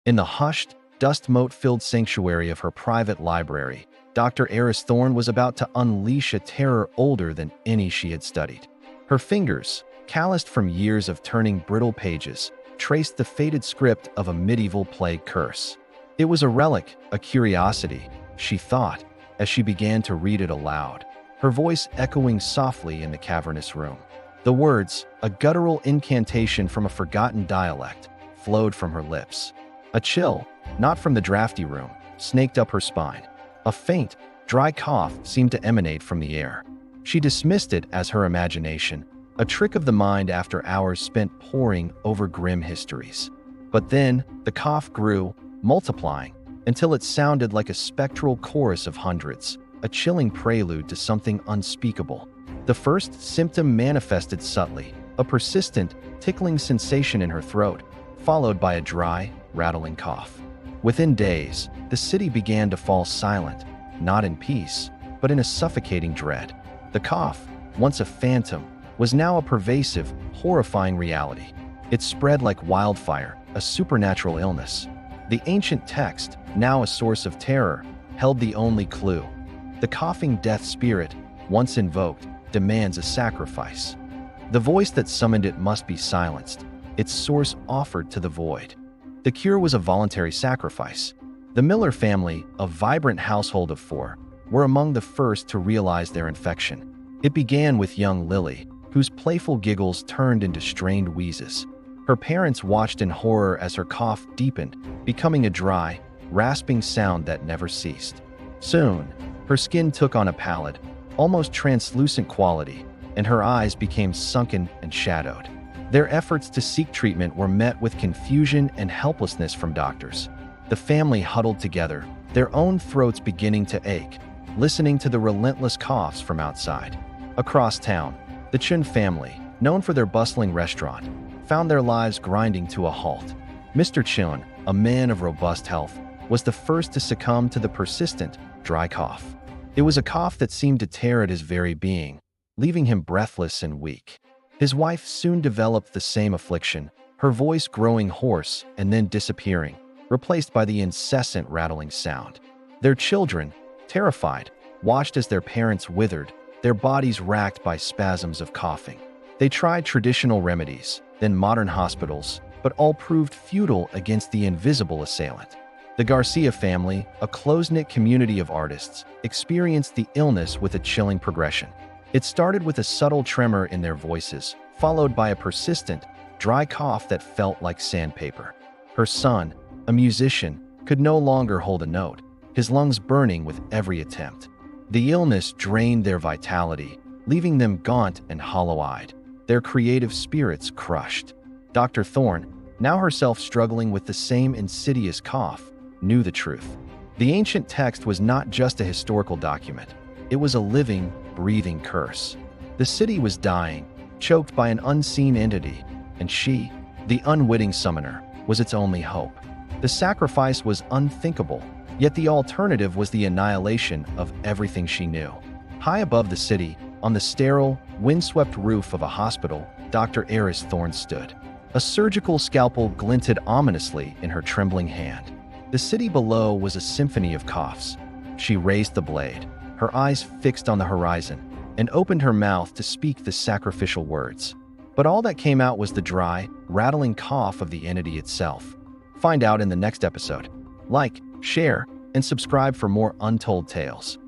In the hushed, dust-mote-filled sanctuary of her private library, Dr. Eris Thorne was about to unleash a terror older than any she had studied. Her fingers, calloused from years of turning brittle pages, traced the faded script of a medieval plague curse. It was a relic, a curiosity, she thought, as she began to read it aloud, her voice echoing softly in the cavernous room. The words, a guttural incantation from a forgotten dialect, flowed from her lips. A chill, not from the drafty room, snaked up her spine. A faint, dry cough seemed to emanate from the air. She dismissed it as her imagination, a trick of the mind after hours spent poring over grim histories. But then, the cough grew, multiplying, until it sounded like a spectral chorus of hundreds, a chilling prelude to something unspeakable. The first symptom manifested subtly, a persistent, tickling sensation in her throat, followed by a dry, rattling cough. Within days, the city began to fall silent, not in peace, but in a suffocating dread. The cough, once a phantom, was now a pervasive, horrifying reality. It spread like wildfire, a supernatural illness. The ancient text, now a source of terror, held the only clue. The coughing death spirit, once invoked, demands a sacrifice. The voice that summoned it must be silenced, its source offered to the void. The cure was a voluntary sacrifice. The Miller family, a vibrant household of 4, were among the first to realize their infection. It began with young Lily, whose playful giggles turned into strained wheezes. Her parents watched in horror as her cough deepened, becoming a dry, rasping sound that never ceased. Soon, her skin took on a pallid, almost translucent quality, and her eyes became sunken and shadowed. Their efforts to seek treatment were met with confusion and helplessness from doctors. The family huddled together, their own throats beginning to ache, listening to the relentless coughs from outside. Across town, the Chun family, known for their bustling restaurant, found their lives grinding to a halt. Mr. Chun, a man of robust health, was the first to succumb to the persistent, dry cough. It was a cough that seemed to tear at his very being, leaving him breathless and weak. His wife soon developed the same affliction, her voice growing hoarse and then disappearing, replaced by the incessant rattling sound. Their children, terrified, watched as their parents withered, their bodies racked by spasms of coughing. They tried traditional remedies, then modern hospitals, but all proved futile against the invisible assailant. The Garcia family, a close-knit community of artists, experienced the illness with a chilling progression. It started with a subtle tremor in their voices, followed by a persistent, dry cough that felt like sandpaper. Her son, a musician, could no longer hold a note, his lungs burning with every attempt. The illness drained their vitality, leaving them gaunt and hollow-eyed, their creative spirits crushed. Dr. Thorne, now herself struggling with the same insidious cough, knew the truth. The ancient text was not just a historical document. It was a living, breathing curse. The city was dying, choked by an unseen entity, and she, the unwitting summoner, was its only hope. The sacrifice was unthinkable, yet the alternative was the annihilation of everything she knew. High above the city, on the sterile, windswept roof of a hospital, Dr. Eris Thorne stood. A surgical scalpel glinted ominously in her trembling hand. The city below was a symphony of coughs. She raised the blade, her eyes fixed on the horizon, and opened her mouth to speak the sacrificial words. But all that came out was the dry, rattling cough of the entity itself. Find out in the next episode. Like, share, and subscribe for more untold tales.